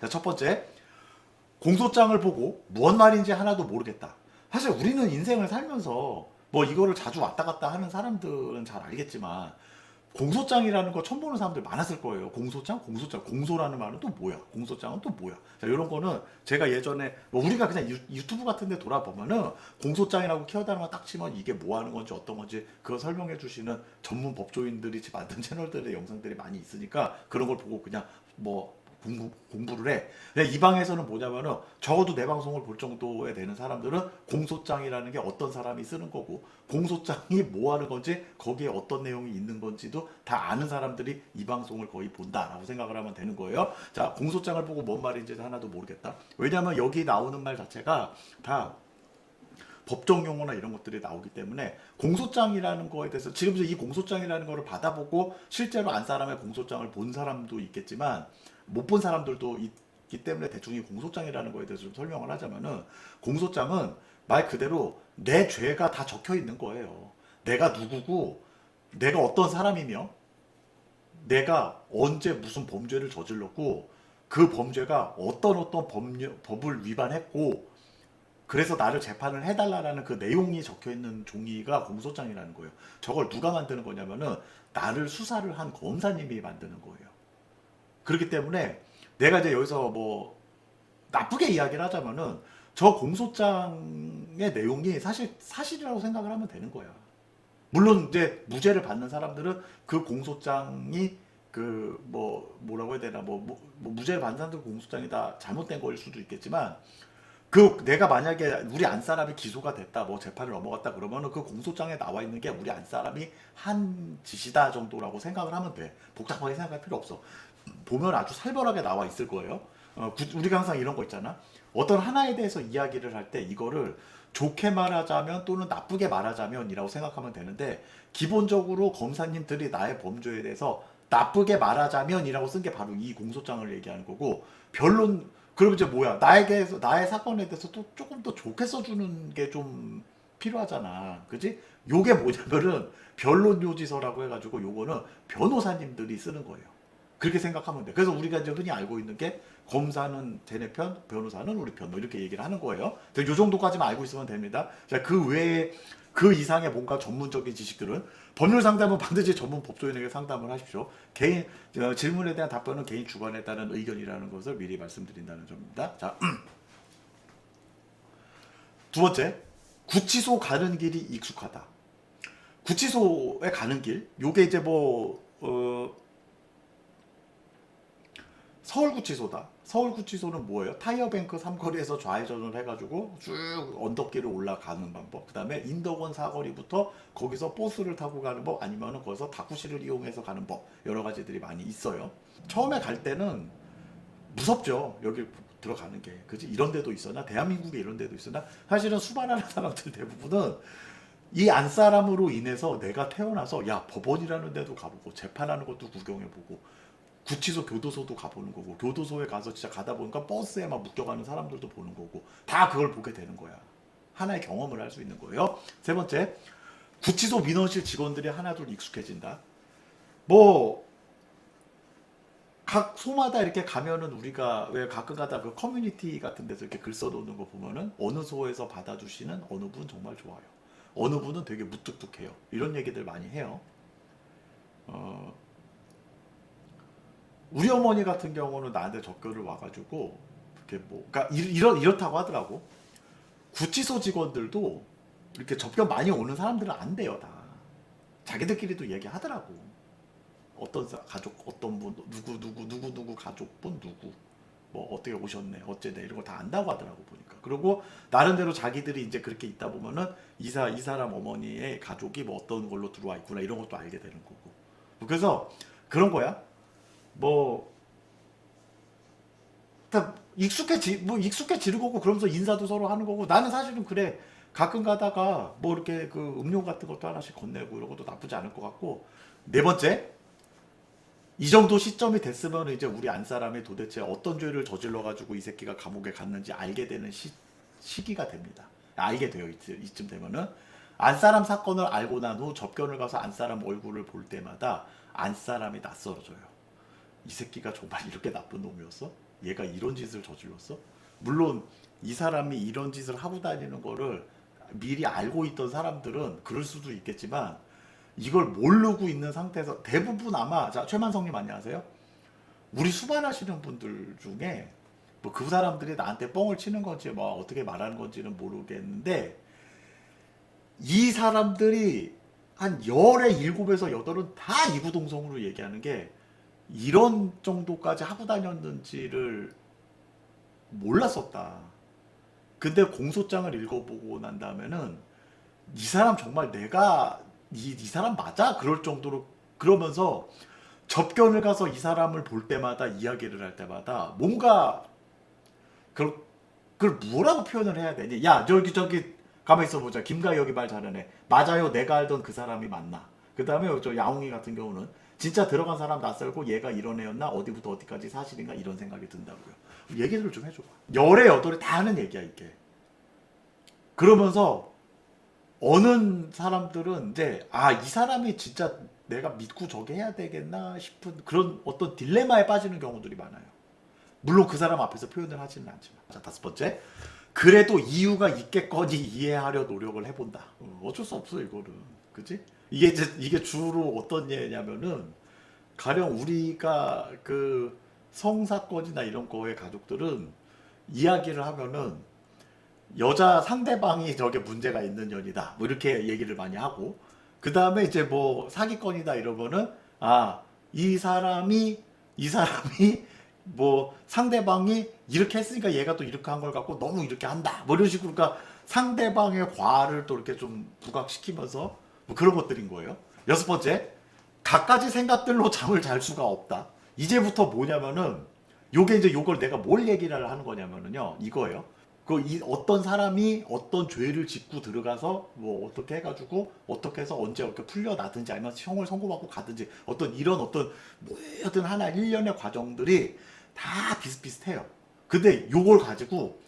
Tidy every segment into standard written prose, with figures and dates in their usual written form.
자, 첫 번째, 공소장을 보고 무슨 말인지 하나도 모르겠다. 사실 우리는 인생을 살면서 뭐 이거를 자주 왔다 갔다 하는 사람들은 잘 알겠지만 공소장이라는 거 처음 보는 사람들 많았을 거예요. 공소장? 공소장. 공소라는 말은 또 뭐야? 공소장은 또 뭐야? 자, 이런 거는 제가 예전에 뭐 우리가 그냥 유튜브 같은 데 돌아보면은 공소장이라고 키워드만 딱 치면 이게 뭐 하는 건지 어떤 건지 그거 설명해 주시는 전문 법조인들이 만든 채널들의 영상들이 많이 있으니까 그런 걸 보고 그냥 뭐 공부를 해. 근데 이 방에서는 뭐냐면은 적어도 내 방송을 볼 정도에 되는 사람들은 공소장이라는 게 어떤 사람이 쓰는 거고 공소장이 뭐 하는 건지 거기에 어떤 내용이 있는 건지도 다 아는 사람들이 이 방송을 거의 본다라고 생각을 하면 되는 거예요. 자, 공소장을 보고 뭔 말인지 하나도 모르겠다. 왜냐하면 여기 나오는 말 자체가 다 법정 용어나 이런 것들이 나오기 때문에 공소장이라는 거에 대해서 지금 이 공소장이라는 거를 받아보고 실제로 안 사람의 공소장을 본 사람도 있겠지만 못 본 사람들도 있기 때문에 대충 이 공소장이라는 거에 대해서 좀 설명을 하자면은 공소장은 말 그대로 내 죄가 다 적혀 있는 거예요. 내가 누구고 내가 어떤 사람이며 내가 언제 무슨 범죄를 저질렀고 그 범죄가 어떤 법을 위반했고 그래서 나를 재판을 해달라는 그 내용이 적혀 있는 종이가 공소장이라는 거예요. 저걸 누가 만드는 거냐면은 나를 수사를 한 검사님이 만드는 거예요. 그렇기 때문에 내가 이제 여기서 뭐 나쁘게 이야기를 하자면은 저 공소장의 내용이 사실이라고 생각을 하면 되는 거야. 물론 이제 무죄를 받는 사람들은 그 공소장이 그 뭐라고 해야 되나 뭐 무죄를 받는 사람들 공소장이 다 잘못된 거일 수도 있겠지만 그 내가 만약에 우리 안 사람이 기소가 됐다 뭐 재판을 넘어갔다 그러면은 그 공소장에 나와 있는 게 우리 안 사람이 한 짓이다 정도라고 생각을 하면 돼. 복잡하게 생각할 필요 없어. 보면 아주 살벌하게 나와 있을 거예요. 우리가 항상 이런 거 있잖아. 어떤 하나에 대해서 이야기를 할 때 이거를 좋게 말하자면 또는 나쁘게 말하자면이라고 생각하면 되는데 기본적으로 검사님들이 나의 범죄에 대해서 나쁘게 말하자면이라고 쓴 게 바로 이 공소장을 얘기하는 거고 변론 그럼 이제 뭐야 나의 사건에 대해서 또 조금 더 좋게 써주는 게 좀 필요하잖아. 그지? 요게 뭐냐면은 변론 요지서라고 해가지고 요거는 변호사님들이 쓰는 거예요. 그렇게 생각하면 돼. 그래서 우리가 이제 흔히 알고 있는 게 검사는 쟤네 편, 변호사는 우리 편, 뭐 이렇게 얘기를 하는 거예요. 요 정도까지만 알고 있으면 됩니다. 자, 그 외에 그 이상의 뭔가 전문적인 지식들은 법률 상담은 반드시 전문 법조인에게 상담을 하십시오. 개인 질문에 대한 답변은 개인 주관에 따른 의견이라는 것을 미리 말씀드린다는 점입니다. 자, 두 번째, 구치소 가는 길이 익숙하다. 구치소에 가는 길, 요게 이제 서울구치소다. 서울구치소는 뭐예요? 타이어뱅크 삼거리에서 좌회전을 해가지고 쭉 언덕길을 올라가는 방법. 그 다음에 인덕원 사거리부터 거기서 버스를 타고 가는 법, 아니면은 거기서 다쿠시를 이용해서 가는 법. 여러 가지들이 많이 있어요. 처음에 갈 때는 무섭죠. 여기 들어가는 게. 그지? 이런 데도 있었나? 대한민국에 이런 데도 있었나? 사실은 수많은 사람들 대부분은 이 안사람으로 인해서 내가 태어나서 야 법원이라는 데도 가보고 재판하는 것도 구경해보고 구치소 교도소도 가보는 거고 교도소에 가서 진짜 가다 보니까 버스에 막 묶여가는 사람들도 보는 거고 다 그걸 보게 되는 거야. 하나의 경험을 할 수 있는 거예요. 세 번째, 구치소 민원실 직원들이 하나둘 익숙해진다. 뭐 각 소마다 이렇게 가면은 우리가 왜 가끔가다 그 커뮤니티 같은 데서 이렇게 글 써놓는 거 보면은 어느 소에서 받아주시는 어느 분 정말 좋아요. 어느 분은 되게 무뚝뚝해요. 이런 얘기들 많이 해요. 어, 우리 어머니 같은 경우는 나한테 접견을 와가지고 이렇게 그러니까 이렇다고 하더라고. 구치소 직원들도 이렇게 접견 많이 오는 사람들은 안 돼요 다. 자기들끼리도 얘기하더라고. 가족 어떤 분 누구 가족분 누구 뭐 어떻게 오셨네 어째네 이런 거 다 안다고 하더라고 보니까. 그리고 나름대로 자기들이 이제 그렇게 있다 보면은 이 사람 어머니의 가족이 뭐 어떤 걸로 들어와 있구나 이런 것도 알게 되는 거고. 그래서 그런 거야. 뭐 익숙해지는 거고 그러면서 인사도 서로 하는 거고 나는 사실은 그래 가끔 가다가 뭐 이렇게 그 음료 같은 것도 하나씩 건네고 이런 것도 나쁘지 않을 것 같고. 네 번째, 이 정도 시점이 됐으면 이제 우리 안 사람이 도대체 어떤 죄를 저질러 가지고 이 새끼가 감옥에 갔는지 알게 되는 시기가 됩니다. 알게 돼요. 이쯤 되면은 안 사람 사건을 알고 난 후 접견을 가서 안 사람 얼굴을 볼 때마다 안 사람이 낯설어져요. 이 새끼가 정말 이렇게 나쁜 놈이었어? 얘가 이런 짓을 저질렀어? 물론 이 사람이 이런 짓을 하고 다니는 거를 미리 알고 있던 사람들은 그럴 수도 있겠지만 이걸 모르고 있는 상태에서 대부분 아마 자 최만성님 안녕하세요. 우리 수반하시는 분들 중에 뭐 그 사람들이 나한테 뻥을 치는 건지 뭐 어떻게 말하는 건지는 모르겠는데 이 사람들이 한 열의 일곱에서 여덟은 다 이구동성으로 얘기하는 게 이런 정도까지 하고 다녔는지를 몰랐었다. 근데 공소장을 읽어보고 난 다음에는 이 사람 정말 내가 이 사람 맞아? 그럴 정도로 그러면서 접견을 가서 이 사람을 볼 때마다 이야기를 할 때마다 뭔가 그걸, 그걸 뭐라고 표현을 해야 되니? 야 저기 가만히 있어 보자. 김가혁이 말 잘하네. 맞아요. 내가 알던 그 사람이 맞나? 그 다음에 저 야옹이 같은 경우는 진짜 들어간 사람 낯설고 얘가 이런 애였나? 어디부터 어디까지 사실인가? 이런 생각이 든다고요. 얘기를 좀 해줘. 열의 여덟이 다 하는 얘기야 이게. 그러면서 어느 사람들은 이제 이 사람이 진짜 내가 믿고 저게 해야 되겠나 싶은 그런 어떤 딜레마에 빠지는 경우들이 많아요. 물론 그 사람 앞에서 표현을 하지는 않지만. 자, 다섯 번째. 그래도 이유가 있겠거니 이해하려 노력을 해본다. 어쩔 수 없어 이거는. 그치? 이게 주로 어떤 예냐면은 가령 우리가 그 성사건이나 이런 거의 가족들은 이야기를 하면은 여자 상대방이 저게 문제가 있는 년이다. 뭐 이렇게 얘기를 많이 하고 그 다음에 이제 뭐 사기건이다 이러면은 이 사람이 뭐 상대방이 이렇게 했으니까 얘가 또 이렇게 한 걸 갖고 너무 이렇게 한다. 뭐 이런 식으로 그러니까 상대방의 과를 또 이렇게 좀 부각시키면서 뭐 그런 것들인 거예요. 여섯 번째, 갖가지 생각들로 잠을 잘 수가 없다. 이제부터 뭐냐면은 요게 이제 요걸 내가 뭘 얘기를 하는 거냐면은요 이거예요. 어떤 사람이 어떤 죄를 짓고 들어가서 뭐 어떻게 해가지고 어떻게 해서 언제 어떻게 풀려나든지 아니면 형을 선고받고 가든지 어떤 이런 어떤 뭐든 하나 일련의 과정들이 다 비슷비슷해요. 근데 요걸 가지고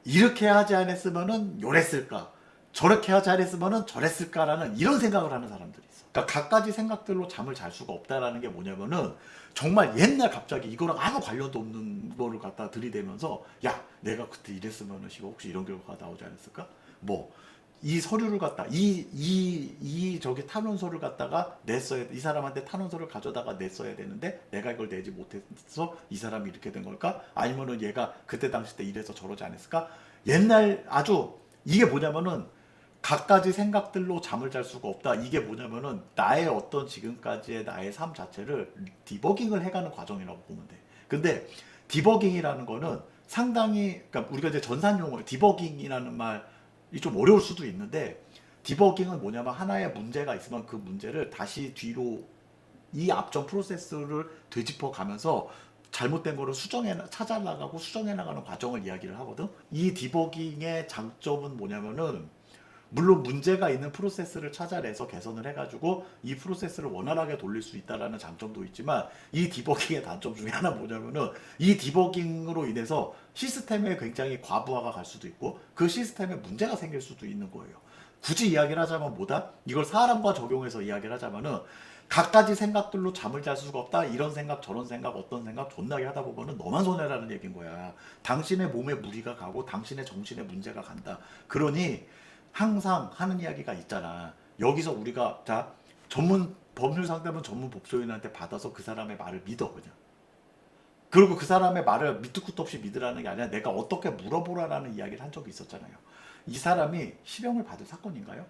이렇게 하지 않았으면은 요랬을까 저렇게 하지 않았으면은 저랬을까라는 이런 생각을 하는 사람들이 있어. 그러니까 갖가지 생각들로 잠을 잘 수가 없다라는 게 뭐냐면은 정말 옛날 갑자기 이거랑 아무 관련도 없는 거를 갖다 들이대면서 야 내가 그때 이랬으면은 혹시 이런 결과가 나오지 않았을까? 뭐 이 서류를 갖다 이 저기 탄원서를 갖다가 냈어야 이 사람한테 탄원서를 가져다가 냈어야 되는데 내가 이걸 내지 못해서 이 사람이 이렇게 된 걸까? 아니면은 얘가 그때 당시 때 이래서 저러지 않았을까? 옛날 아주 이게 뭐냐면은 갖가지 생각들로 잠을 잘 수가 없다. 이게 뭐냐면은 나의 어떤 지금까지의 나의 삶 자체를 디버깅을 해가는 과정이라고 보면 돼. 근데 디버깅이라는 거는 상당히 그러니까 우리가 이제 전산 용어 디버깅이라는 말이 좀 어려울 수도 있는데 디버깅은 뭐냐면 하나의 문제가 있으면 그 문제를 다시 뒤로 이 앞전 프로세스를 되짚어 가면서 잘못된 거를 찾아 나가고 수정해 나가는 과정을 이야기를 하거든. 이 디버깅의 장점은 뭐냐면은 물론 문제가 있는 프로세스를 찾아내서 개선을 해가지고 이 프로세스를 원활하게 돌릴 수 있다라는 장점도 있지만 이 디버깅의 단점 중에 하나 뭐냐면은 이 디버깅으로 인해서 시스템에 굉장히 과부하가 갈 수도 있고 그 시스템에 문제가 생길 수도 있는 거예요. 굳이 이야기를 하자면 뭐다? 이걸 사람과 적용해서 이야기를 하자면은 갖가지 생각들로 잠을 잘 수가 없다. 이런 생각 저런 생각 어떤 생각 존나게 하다 보면은 너만 손해라는 얘기인 거야. 당신의 몸에 무리가 가고 당신의 정신에 문제가 간다. 그러니 항상 하는 이야기가 있잖아. 여기서 우리가 자 전문 법률 상담은 전문 법조인한테 받아서 그 사람의 말을 믿어 그냥. 그리고 그 사람의 말을 밑도 끝도 없이 믿으라는 게 아니라 내가 어떻게 물어보라라는 이야기를 한 적이 있었잖아요. 이 사람이 실형을 받을 사건인가요?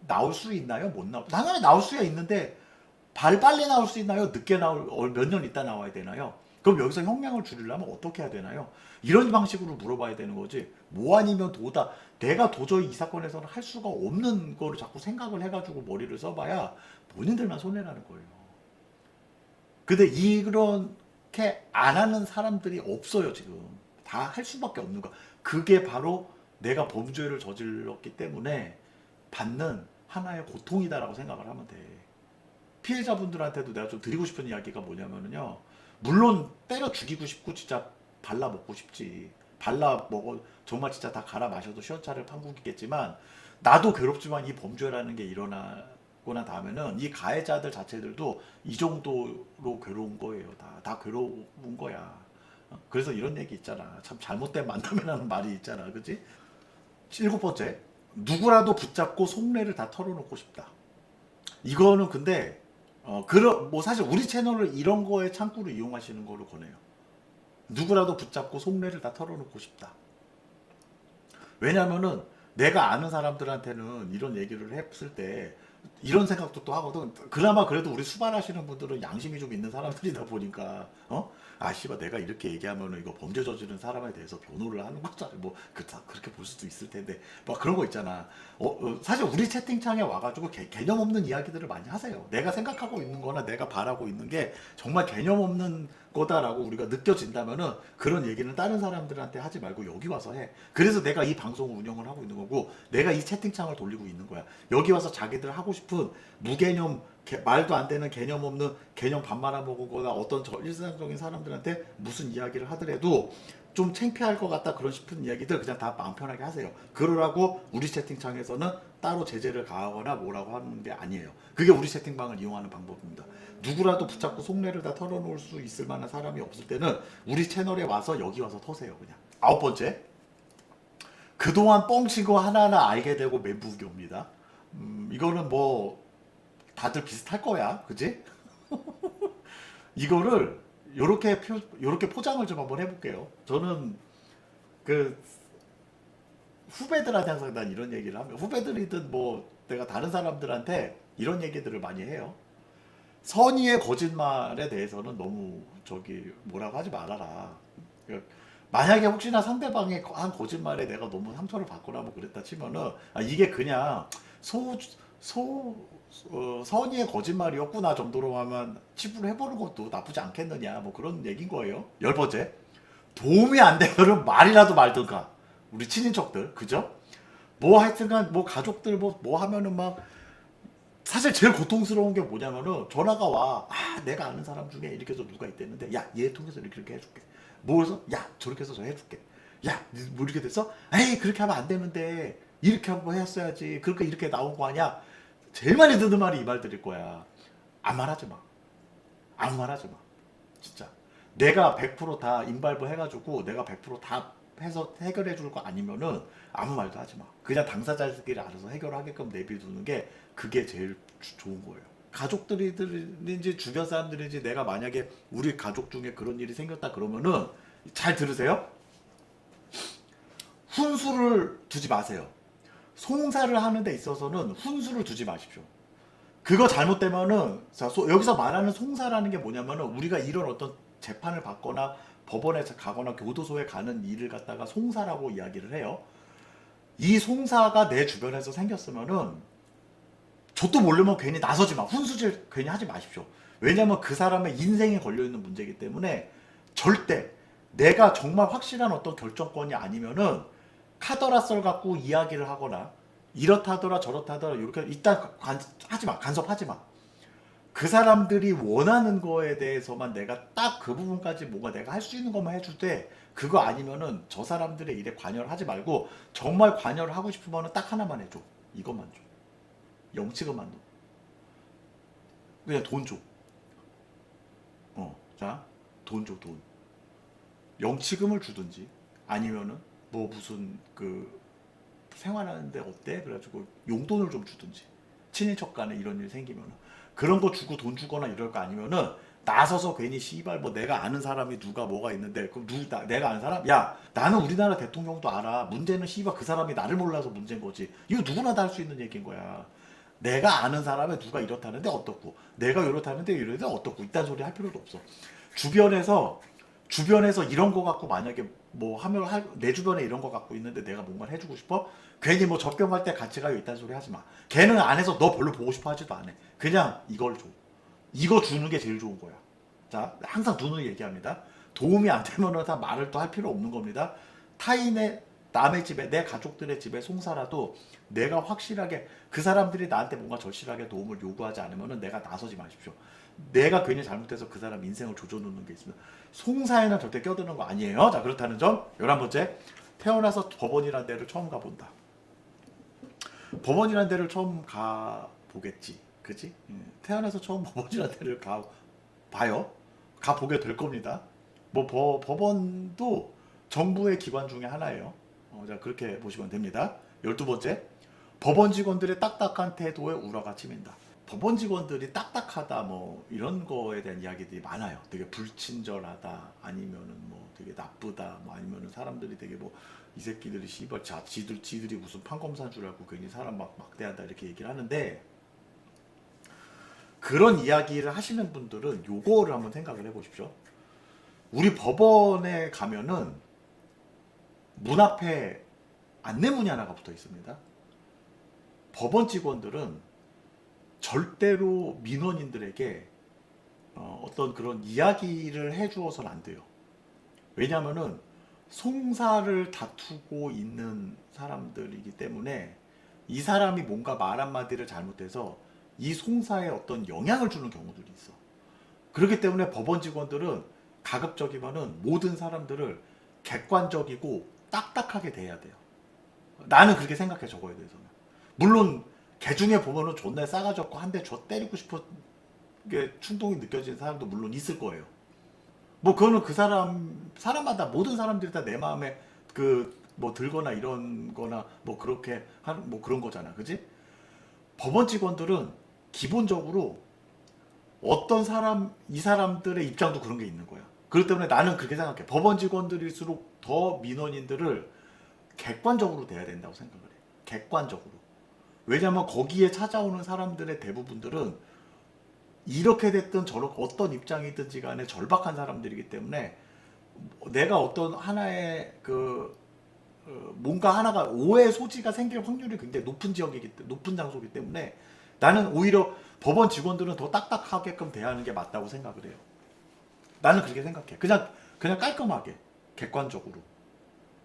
나올 수 있나요? 못 나올? 당연히 나올 수야 있는데 빨리 나올 수 있나요? 늦게 몇 년 있다 나와야 되나요? 그럼 여기서 형량을 줄이려면 어떻게 해야 되나요? 이런 방식으로 물어봐야 되는 거지. 뭐 아니면 내가 도저히 이 사건에서는 할 수가 없는 거를 자꾸 생각을 해가지고 머리를 써봐야 본인들만 손해라는 거예요. 근데 이렇게 안 하는 사람들이 없어요, 지금. 다 할 수밖에 없는 거. 그게 바로 내가 범죄를 저질렀기 때문에 받는 하나의 고통이다라고 생각을 하면 돼. 피해자분들한테도 내가 좀 드리고 싶은 이야기가 뭐냐면요. 물론 때려 죽이고 싶고 진짜 발라 먹고 싶지. 발라 먹어 정말 진짜 다 갈아 마셔도 시원찮을 판국이겠지만 나도 괴롭지만 이 범죄라는 게 일어나고 난 다음에는 이 가해자들 자체들도 이 정도로 괴로운 거예요. 다 괴로운 거야. 그래서 이런 얘기 있잖아. 참 잘못된 만남이라는 말이 있잖아. 그치? 일곱 번째, 누구라도 붙잡고 속내를 다 털어놓고 싶다. 이거는 근데 그런 뭐 사실 우리 채널을 이런 거에 창구로 이용하시는 거로 권해요. 누구라도 붙잡고 속내를 다 털어놓고 싶다. 왜냐면은 내가 아는 사람들한테는 이런 얘기를 했을 때 이런 생각도 또 하거든. 그나마 그래도 우리 수발하시는 분들은 양심이 좀 있는 사람들이다 보니까 아 씨발 내가 이렇게 얘기하면은 이거 범죄 저지른 사람에 대해서 변호를 하는 거잖아. 뭐 그렇게 볼 수도 있을 텐데 막 그런 거 있잖아. 사실 우리 채팅창에 와가지고 개념 없는 이야기들을 많이 하세요. 내가 생각하고 있는 거나 내가 바라고 있는 게 정말 개념 없는 거다라고 우리가 느껴진다면은 그런 얘기는 다른 사람들한테 하지 말고 여기 와서 해. 그래서 내가 이 방송을 운영을 하고 있는 거고 내가 이 채팅창을 돌리고 있는 거야. 여기 와서 자기들 하고 싶은 무개념 말도 안 되는 개념 없는 개념 밥 말아먹거나 어떤 일상적인 사람들한테 무슨 이야기를 하더라도 좀 창피할 것 같다 그런 싶은 이야기들 그냥 다 마음 편하게 하세요. 그러라고 우리 채팅창에서는 따로 제재를 가하거나 뭐라고 하는 게 아니에요. 그게 우리 채팅방을 이용하는 방법입니다. 누구라도 붙잡고 속내를 다 털어놓을 수 있을 만한 사람이 없을 때는 우리 채널에 와서 여기 와서 터세요 그냥. 아홉 번째, 그동안 뻥친 거 하나하나 알게 되고 멘붕이 옵니다. 이거는 뭐 다들 비슷할 거야, 그지? 이거를 요렇게 포장을 좀 한번 해볼게요. 저는 그 후배들한테 항상 난 이런 얘기를 하면 후배들이든 뭐 내가 다른 사람들한테 이런 얘기들을 많이 해요. 선의의 거짓말에 대해서는 너무 저기 뭐라고 하지 말아라. 그 만약에 혹시나 상대방의 한 거짓말에 내가 너무 상처를 받거나 뭐 그랬다 치면은 이게 그냥 소, 선의의 거짓말이었구나 정도로 하면 치부를 해보는 것도 나쁘지 않겠느냐 뭐 그런 얘기인 거예요. 열 번째, 도움이 안 되면은 말이라도 말든가. 우리 친인척들 그죠? 뭐 하여튼간 뭐 가족들 뭐 하면은 막 사실 제일 고통스러운 게 뭐냐면은 전화가 와. 내가 아는 사람 중에 이렇게 해서 누가 있댔는데 야, 얘 통해서 이렇게 해줄게. 뭐 해서 야, 저렇게 해서 저 해줄게. 야, 뭐 이렇게 됐어? 에이, 그렇게 하면 안 되는데 이렇게 한번 했어야지. 그러니까 이렇게 나온 거 아니야? 제일 많이 듣는 말이 이 말들일 거야. 아무 말 하지 마. 아무 말 하지 마. 진짜. 내가 100%다 인발부 해가지고 내가 100%다 해서 해결해 줄 거 아니면은 아무 말도 하지 마. 그냥 당사자들끼리 알아서 해결하게끔 내비두는 게 그게 제일 좋은 거예요. 가족들이든지 주변 사람들인지 내가 만약에 우리 가족 중에 그런 일이 생겼다 그러면은 잘 들으세요. 훈수를 두지 마세요. 송사를 하는 데 있어서는 훈수를 두지 마십시오. 그거 잘못되면은 여기서 말하는 송사라는 게 뭐냐면은 우리가 이런 어떤 재판을 받거나 법원에 가거나 교도소에 가는 일을 갖다가 송사라고 이야기를 해요. 이 송사가 내 주변에서 생겼으면은 저도 모르면 괜히 나서지 마. 훈수질 괜히 하지 마십시오. 왜냐면 그 사람의 인생에 걸려있는 문제이기 때문에 절대 내가 정말 확실한 어떤 결정권이 아니면은 카더라썰 갖고 이야기를 하거나 이렇다더라 저렇다더라 이렇게 일단 하지 마. 간섭하지 마. 그 사람들이 원하는 거에 대해서만 내가 딱 그 부분까지 뭔가 내가 할 수 있는 것만 해줄 때 그거 아니면은 저 사람들의 일에 관여를 하지 말고 정말 관여를 하고 싶으면은 딱 하나만 해줘. 이것만 줘. 영치금만 넣어. 그냥 돈 줘. 자, 돈 줘, 돈. 영치금을 주든지 아니면은 뭐 무슨 그 생활하는데 어때? 그래가지고 용돈을 좀 주든지 친인척 간에 이런 일 생기면은 그런 거 주고 돈 주거나 이럴 거 아니면은 나서서 괜히 씨발 뭐 내가 아는 사람이 누가 뭐가 있는데 그럼 내가 아는 사람? 야 나는 우리나라 대통령도 알아. 문제는 씨발 그 사람이 나를 몰라서 문제인 거지. 이거 누구나 다 할 수 있는 얘기인 거야. 내가 아는 사람에 누가 이렇다는데 어떻고 내가 이렇다는데 이러는데 어떻고 이딴 소리 할 필요도 없어. 주변에서 이런 거 갖고 만약에 뭐 하면 내 주변에 이런 거 갖고 있는데 내가 뭔가를 해주고 싶어? 괜히 뭐 접견할 때 같이 가요 이딴 소리 하지 마. 걔는 안에서 너 별로 보고 싶어 하지도 않아. 그냥 이걸 줘. 이거 주는 게 제일 좋은 거야. 자, 항상 눈을 얘기합니다. 도움이 안 되면은 다 말을 또 할 필요 없는 겁니다. 타인의 남의 집에 내 가족들의 집에 송사라도 내가 확실하게 그 사람들이 나한테 뭔가 절실하게 도움을 요구하지 않으면은 내가 나서지 마십시오. 내가 괜히 잘못해서 그 사람 인생을 조져놓는 게 있으면 송사에는 절대 껴드는 거 아니에요. 자, 그렇다는 점. 11번째, 태어나서 법원이라는 데를 처음 가본다. 법원이라는 데를 처음 가보겠지. 그치? 태어나서 처음 법원이라는 데를 가봐요. 가보게 될 겁니다. 뭐 법원도 정부의 기관 중에 하나예요. 자, 그렇게 보시면 됩니다. 12번째, 법원 직원들의 딱딱한 태도에 우라가 치민다. 법원 직원들이 딱딱하다 뭐 이런 거에 대한 이야기들이 많아요. 되게 불친절하다, 아니면은 뭐 되게 나쁘다, 뭐 아니면은 사람들이 되게 뭐 이 새끼들이 씨발 지들이 무슨 판검사인 줄 알고 괜히 사람 막 막대한다 이렇게 얘기를 하는데, 그런 이야기를 하시는 분들은 요거를 한번 생각을 해보십시오. 우리 법원에 가면은 문 앞에 안내문이 하나가 붙어 있습니다. 법원 직원들은 절대로 민원인들에게 어떤 그런 이야기를 해주어서는 안 돼요. 왜냐하면은 송사를 다투고 있는 사람들이기 때문에 이 사람이 뭔가 말 한마디를 잘못해서 이 송사에 어떤 영향을 주는 경우들이 있어. 그렇기 때문에 법원 직원들은 가급적이면은 모든 사람들을 객관적이고 딱딱하게 대해야 돼요. 나는 그렇게 생각해, 저거에 대해서는. 물론 개 중에 보면은 존나 싸가지 없고 한 대 줘 때리고 싶은 게 충동이 느껴지는 사람도 물론 있을 거예요. 뭐 그거는 그 사람마다 모든 사람들이 다 내 마음에 그 뭐 들거나 이런 거나 뭐 그렇게 하는 뭐 그런 거잖아. 그지? 법원 직원들은 기본적으로 어떤 사람, 이 사람들의 입장도 그런 게 있는 거야. 그렇기 때문에 나는 그렇게 생각해. 법원 직원들일수록 더 민원인들을 객관적으로 대해야 된다고 생각을 해. 객관적으로. 왜냐면 거기에 찾아오는 사람들의 대부분들은 이렇게 됐든 저렇게 어떤 입장이든지 간에 절박한 사람들이기 때문에 내가 어떤 하나의 뭔가 하나가 오해 소지가 생길 확률이 굉장히 높은 장소이기 때문에 나는 오히려 법원 직원들은 더 딱딱하게끔 대하는 게 맞다고 생각을 해요. 나는 그렇게 생각해. 그냥 깔끔하게 객관적으로.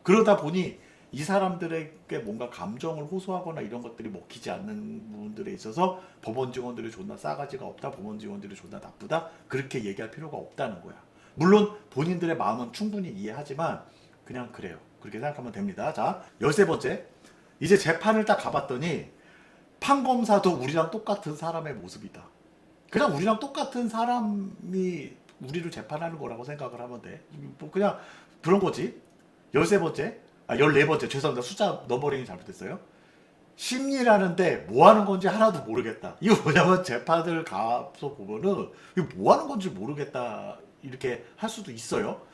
그러다 보니 이 사람들에게 뭔가 감정을 호소하거나 이런 것들이 먹히지 않는 부분들에 있어서 법원 직원들이 존나 싸가지가 없다, 법원 직원들이 존나 나쁘다, 그렇게 얘기할 필요가 없다는 거야. 물론 본인들의 마음은 충분히 이해하지만 그냥 그래요. 그렇게 생각하면 됩니다. 자, 13번째. 이제 재판을 딱 가봤더니 판검사도 우리랑 똑같은 사람의 모습이다. 그냥 우리랑 똑같은 사람이 우리를 재판하는 거라고 생각을 하면 돼. 뭐 그냥 그런 거지. 13번째. 14번째. 죄송합니다. 숫자 넘버링이 잘못됐어요. 심리라는데 뭐 하는 건지 하나도 모르겠다. 이거 뭐냐면 재판을 가서 보면은 이거 뭐 하는 건지 모르겠다. 이렇게 할 수도 있어요.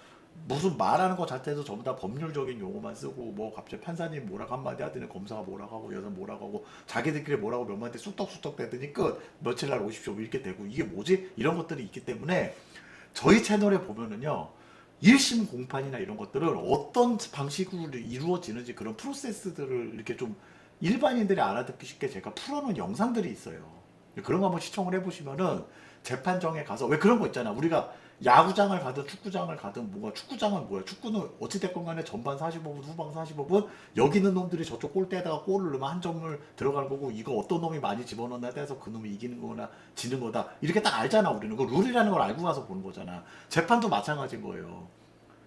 무슨 말하는 것 자체에서 전부 다 법률적인 용어만 쓰고 뭐 갑자기 판사님 뭐라고 한마디 하더니 검사가 뭐라고 하고 여사 뭐라고 하고 자기들끼리 뭐라고 몇 마디 쑥덕쑥덕 대더니 끝 며칠 날 오십시오 뭐 이렇게 되고 이게 뭐지? 이런 것들이 있기 때문에 저희 채널에 보면은요 1심 공판이나 이런 것들을 어떤 방식으로 이루어지는지 그런 프로세스들을 이렇게 좀 일반인들이 알아듣기 쉽게 제가 풀어놓은 영상들이 있어요. 그런 거 한번 시청을 해보시면은 재판정에 가서 왜 그런 거 있잖아. 우리가 야구장을 가든 축구장을 가든 뭔가 축구장은 뭐야? 축구는 어찌됐건 간에 전반 45분, 후반 45분 여기 있는 놈들이 저쪽 골대에다가 골을 넣으면 한 점을 들어가는 거고 이거 어떤 놈이 많이 집어넣나 해서 그 놈이 이기는 거나 지는 거다. 이렇게 딱 알잖아 우리는. 그 룰이라는 걸 알고 가서 보는 거잖아. 재판도 마찬가지인 거예요.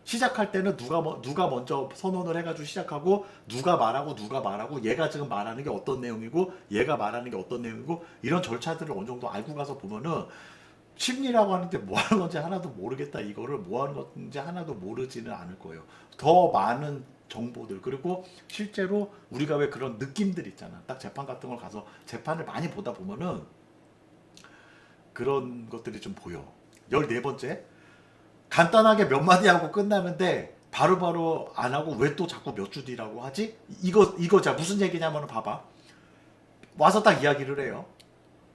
시작할 때는 누가 먼저 선언을 해가지고 시작하고 누가 말하고 얘가 지금 말하는 게 어떤 내용이고 얘가 말하는 게 어떤 내용이고 이런 절차들을 어느 정도 알고 가서 보면은 심리라고 하는데 뭐 하는 건지 하나도 모르겠다 이거를 뭐 하는 건지 하나도 모르지는 않을 거예요. 더 많은 정보들 그리고 실제로 우리가 왜 그런 느낌들 있잖아. 딱 재판 같은 걸 가서 재판을 많이 보다 보면은 그런 것들이 좀 보여. 14번째 간단하게 몇 마디 하고 끝나는데 바로바로 안 하고 왜 또 자꾸 몇 주 뒤라고 하지? 이거 자 무슨 얘기냐면 봐봐. 와서 딱 이야기를 해요.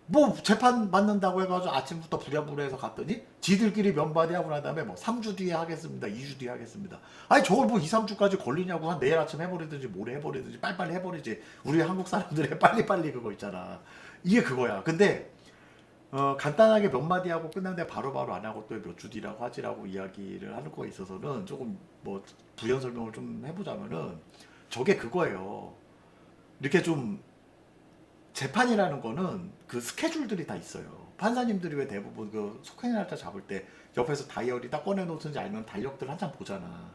뭐 재판 받는다고 해가지고 아침부터 부랴부랴해서 갔더니 지들끼리 몇 마디 하고 난 다음에 뭐 3주 뒤에 하겠습니다. 2주 뒤에 하겠습니다. 아니 저걸 뭐 2, 3주까지 걸리냐고 한 내일 아침 해버리든지 모레 해버리든지 빨리빨리 해버리지. 우리 한국 사람들의 빨리빨리 그거 있잖아. 이게 그거야. 근데 간단하게 몇 마디 하고 끝났는데 바로바로 안 하고 또 몇 주 뒤라고 하지라고 이야기를 하는 거에 있어서는 조금 뭐 부연 설명을 좀 해보자면은 저게 그거예요. 이렇게 좀 재판이라는 거는 그 스케줄들이 다 있어요. 판사님들이 왜 대부분 그 속행 날짜 잡을 때 옆에서 다이어리 딱 꺼내놓든지 아니면 달력들 한장 보잖아.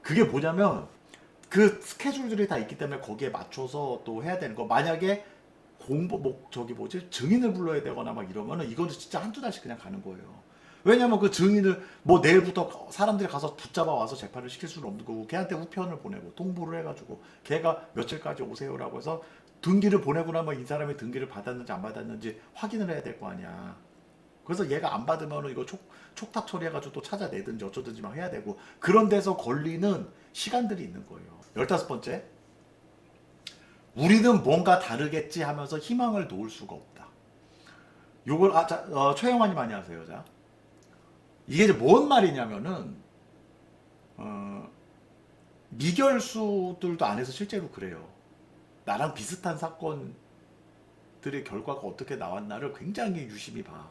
그게 뭐냐면 그 스케줄들이 다 있기 때문에 거기에 맞춰서 또 해야 되는 거. 만약에 증인을 불러야 되거나 막 이러면은 이거는 진짜 한두 달씩 그냥 가는 거예요. 왜냐면 그 증인을 뭐 내일부터 사람들이 가서 붙잡아 와서 재판을 시킬 수는 없는 거고 걔한테 우편을 보내고 통보를 해가지고 걔가 며칠까지 오세요라고 해서 등기를 보내고 나면 이 사람이 등기를 받았는지 안 받았는지 확인을 해야 될 거 아니야. 그래서 얘가 안 받으면 이거 촉탁 처리해가지고 또 찾아내든지 어쩌든지 막 해야 되고 그런 데서 걸리는 시간들이 있는 거예요. 15번째, 우리는 뭔가 다르겠지 하면서 희망을 놓을 수가 없다. 요걸 최영환이 많이 하세요. 자, 이게 이제 뭔 말이냐면은 미결수들도 안에서 실제로 그래요. 나랑 비슷한 사건들의 결과가 어떻게 나왔나를 굉장히 유심히 봐.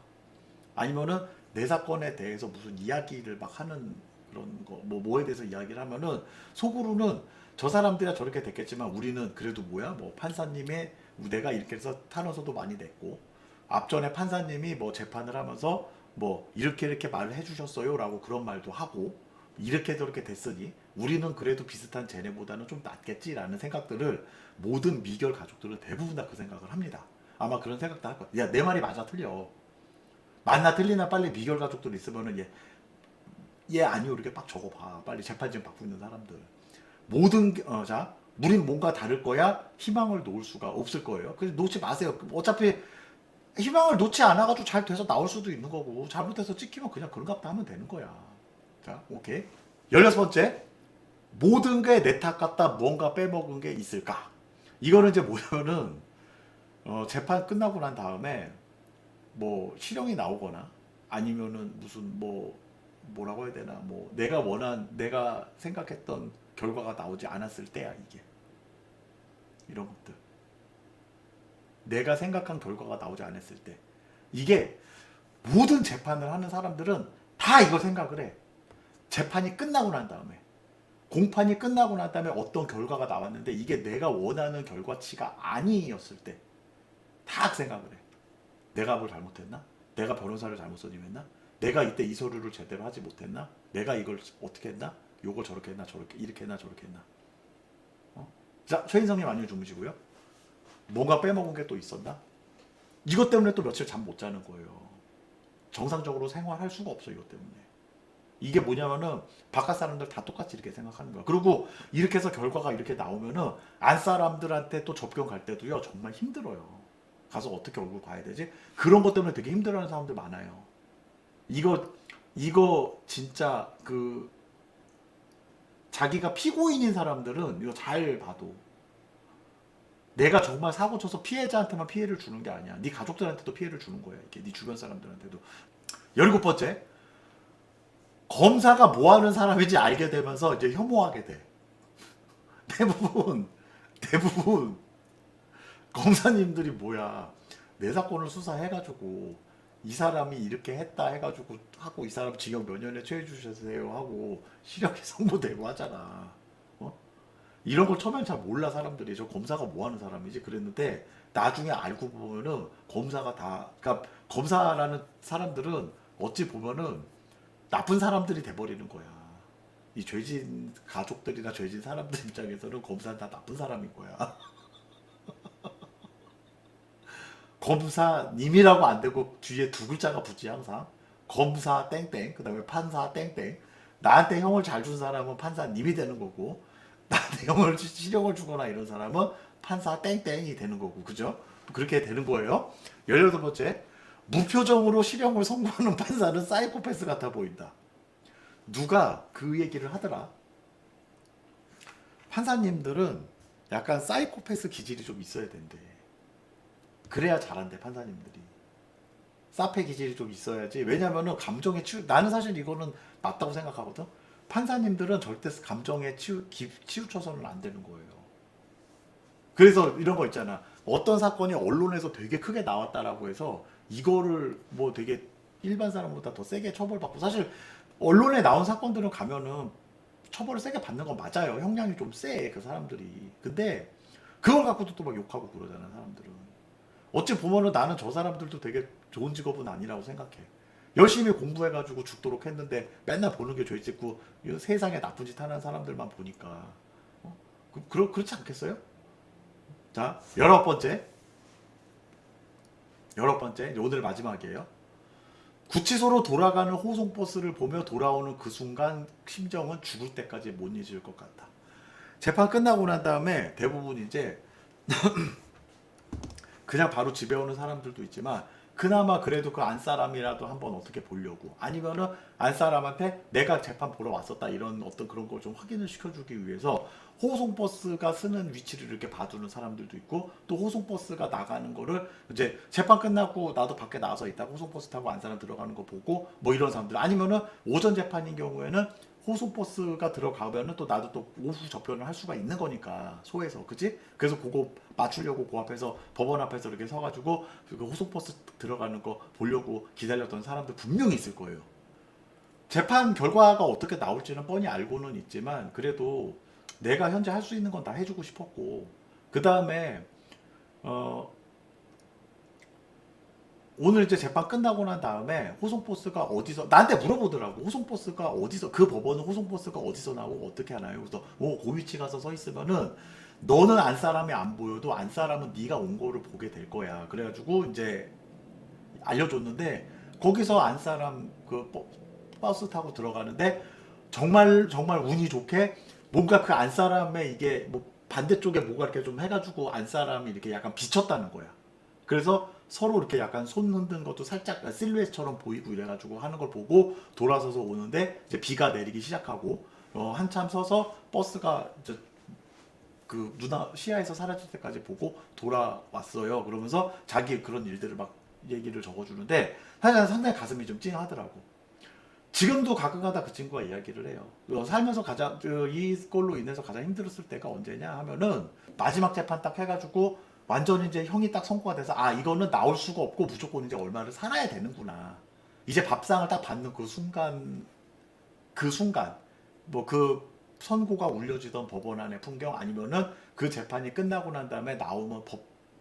아니면은 내 사건에 대해서 무슨 이야기를 막 하는 그런 거, 뭐에 대해서 이야기를 하면은 속으로는 저 사람들이야 저렇게 됐겠지만 우리는 그래도 뭐야, 뭐 판사님의 내가 이렇게 해서 탄원서도 많이 냈고 앞전에 판사님이 뭐 재판을 하면서 뭐 이렇게 말을 해주셨어요라고 그런 말도 하고 이렇게 저렇게 됐으니 우리는 그래도 비슷한 쟤네보다는 좀 낫겠지라는 생각들을 모든 미결 가족들은 대부분 다 그 생각을 합니다. 아마 그런 생각도 할 거야. 야, 내 말이 맞아 틀려. 맞나 틀리나 빨리 미결 가족들 있으면은 얘 아니요 이렇게 빡 적어봐. 빨리 재판진 받고 있는 사람들. 모든 자, 우린 뭔가 다를 거야. 희망을 놓을 수가 없을 거예요. 그래서 놓지 마세요. 어차피 희망을 놓지 않아가지고 잘 돼서 나올 수도 있는 거고 잘못해서 찍히면 그냥 그런가 보다 하면 되는 거야. 자, 오케이. 16번째, 모든 게 내 탓 같다. 뭔가 빼먹은 게 있을까? 이거는 이제 뭐냐면은 재판 끝나고 난 다음에 뭐 실형이 나오거나 아니면은 무슨 뭐라고 해야 되나, 뭐 내가 생각했던 결과가 나오지 않았을 때야. 이게 이런 것들, 내가 생각한 결과가 나오지 않았을 때, 이게 모든 재판을 하는 사람들은 다 이걸 생각을 해. 재판이 끝나고 난 다음에, 공판이 끝나고 난 다음에 어떤 결과가 나왔는데 이게 내가 원하는 결과치가 아니었을 때 다 생각을 해. 내가 뭘 잘못했나? 내가 변호사를 잘못 선임했나? 내가 이때 이 서류를 제대로 하지 못했나? 내가 이걸 어떻게 했나? 요걸 저렇게 했나? 저렇게 이렇게 했나? 저렇게 했나? 자, 최인성님 안녕 주무시고요. 뭔가 빼먹은 게 또 있었나? 이것 때문에 또 며칠 잠 못 자는 거예요. 정상적으로 생활할 수가 없어 이것 때문에. 이게 뭐냐면은 바깥 사람들 다 똑같이 이렇게 생각하는 거야. 그리고 이렇게 해서 결과가 이렇게 나오면은 안 사람들한테 또 접견 갈 때도요 정말 힘들어요. 가서 어떻게 얼굴 봐야 되지? 그런 것 때문에 되게 힘들어하는 사람들 많아요. 이거 진짜 그 자기가 피고인인 사람들은 이거 잘 봐도 내가 정말 사고 쳐서 피해자한테만 피해를 주는 게 아니야. 네 가족들한테도 피해를 주는 거야. 이게 네 주변 사람들한테도. 17번째, 검사가 뭐 하는 사람인지 알게 되면서 이제 혐오하게 돼. 대부분 검사님들이 뭐야, 내 사건을 수사해가지고 이 사람이 이렇게 했다 해가지고 하고 이 사람 징역 몇 년에 처해 주세요 하고 실형이 선고되고 하잖아. 이런 걸 처음엔 잘 몰라 사람들이. 저 검사가 뭐 하는 사람이지 그랬는데 나중에 알고 보면은 검사가 다, 그러니까 검사라는 사람들은 어찌 보면은 나쁜 사람들이 돼버리는 거야. 이 죄진 가족들이나 죄진 사람들 입장에서는 검사는 다 나쁜 사람인 거야. 검사님이라고 안 되고 뒤에 두 글자가 붙지 항상. 검사 땡땡, 그 다음에 판사 땡땡. 나한테 형을 잘 준 사람은 판사님이 되는 거고 나한테 형을 실형을 주거나 이런 사람은 판사 땡땡이 되는 거고, 그죠? 그렇게 되는 거예요. 18번째, 무표정으로 실형을 선고하는 판사는 사이코패스 같아 보인다. 누가 그 얘기를 하더라. 판사님들은 약간 사이코패스 기질이 좀 있어야 된대. 그래야 잘한대 판사님들이. 사페 기질이 좀 있어야지. 왜냐면은 감정에 나는 사실 이거는 맞다고 생각하거든. 판사님들은 절대 감정에 치우쳐서는 안 되는 거예요. 그래서 이런 거 있잖아. 어떤 사건이 언론에서 되게 크게 나왔다라고 해서 이거를 뭐 되게 일반 사람보다 더 세게 처벌받고, 사실 언론에 나온 사건들은 가면은 처벌을 세게 받는 건 맞아요. 형량이 좀 세, 그 사람들이. 근데 그걸 갖고도 또 막 욕하고 그러잖아 사람들은. 어찌 보면은 나는 저 사람들도 되게 좋은 직업은 아니라고 생각해. 열심히 공부해가지고 죽도록 했는데 맨날 보는 게 죄 짓고 세상에 나쁜 짓 하는 사람들만 보니까 그렇지 않겠어요? 자, 19번째, 이제 오늘 마지막이에요. 구치소로 돌아가는 호송버스를 보며 돌아오는 그 순간 심정은 죽을 때까지 못 잊을 것 같다. 재판 끝나고 난 다음에 대부분 이제 그냥 바로 집에 오는 사람들도 있지만 그나마 그래도 그 안사람이라도 한번 어떻게 보려고 아니면은 안사람한테 내가 재판 보러 왔었다 이런 어떤 그런 걸 좀 확인을 시켜주기 위해서 호송버스가 쓰는 위치를 이렇게 봐두는 사람들도 있고 또 호송버스가 나가는 거를 이제 재판 끝나고 나도 밖에 나와서 있다가 호송버스 타고 안사람 들어가는 거 보고 뭐 이런 사람들 아니면은 오전 재판인 경우에는 호송버스가 들어가면은 또 나도 또 오후 접견을 할 수가 있는 거니까 소에서 그치? 그래서 그거 맞추려고 그 앞에서 법원 앞에서 이렇게 서가지고 그 호송버스 들어가는 거 보려고 기다렸던 사람들 분명히 있을 거예요. 재판 결과가 어떻게 나올지는 뻔히 알고는 있지만 그래도 내가 현재 할 수 있는 건 다 해주고 싶었고 그 다음에 오늘 이제 재판 끝나고 난 다음에 호송버스가 어디서 나한테 물어보더라고. 호송버스가 어디서 그 법원은 호송버스가 어디서 나오고 어떻게 하나요? 그래서 그 위치 가서 서 있으면은 너는 안 사람이 안 보여도 안 사람은 네가 온 거를 보게 될 거야. 그래가지고 이제 알려줬는데 거기서 안 사람 그 버스 타고 들어가는데 정말 정말 운이 좋게 뭔가 그 안 사람의 이게 뭐 반대쪽에 뭐가 이렇게 좀 해가지고 안 사람이 이렇게 약간 비쳤다는 거야. 그래서 서로 이렇게 약간 손 흔든 것도 살짝 실루엣처럼 보이고 이래가지고 하는 걸 보고 돌아서서 오는데 이제 비가 내리기 시작하고 한참 서서 버스가 이제 그 누나 시야에서 사라질 때까지 보고 돌아왔어요. 그러면서 자기 그런 일들을 막 얘기를 적어주는데 사실 상당히 가슴이 좀 찡하더라고. 지금도 가끔가다 그 친구가 이야기를 해요. 살면서 가장 이걸로 인해서 가장 힘들었을 때가 언제냐 하면은 마지막 재판 딱 해가지고 완전 이제 형이 딱 선고가 돼서 아 이거는 나올 수가 없고 무조건 이제 얼마를 살아야 되는구나. 이제 밥상을 딱 받는 그 순간 뭐 그 선고가 울려지던 법원 안의 풍경 아니면은 그 재판이 끝나고 난 다음에 나오면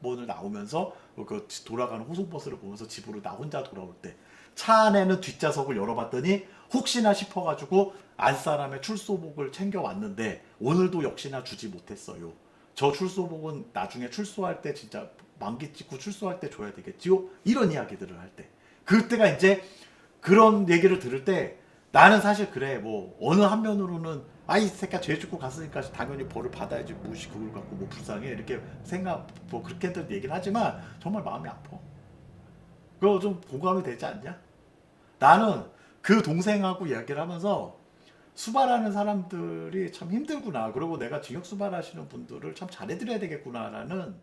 법원을 나오면서 그 돌아가는 호송버스를 보면서 집으로 나 혼자 돌아올 때 차 안에는 뒷좌석을 열어봤더니 혹시나 싶어가지고 안사람의 출소복을 챙겨왔는데 오늘도 역시나 주지 못했어요. 저 출소복은 나중에 출소할 때 진짜 만기 찍고 출소할 때 줘야 되겠지요? 이런 이야기들을 할 때. 그때가 이제 그런 얘기를 들을 때 나는 사실 그래 뭐 어느 한면으로는 아이 새끼야 죄 짓고 갔으니까 당연히 벌을 받아야지 무시 그걸 갖고 뭐 불쌍해 이렇게 생각 뭐 그렇게들 얘기를 하지만 정말 마음이 아파. 그거 좀 공감이 되지 않냐? 나는 그 동생하고 이야기를 하면서 수발하는 사람들이 참 힘들구나. 그리고 내가 징역 수발하시는 분들을 참 잘해드려야 되겠구나라는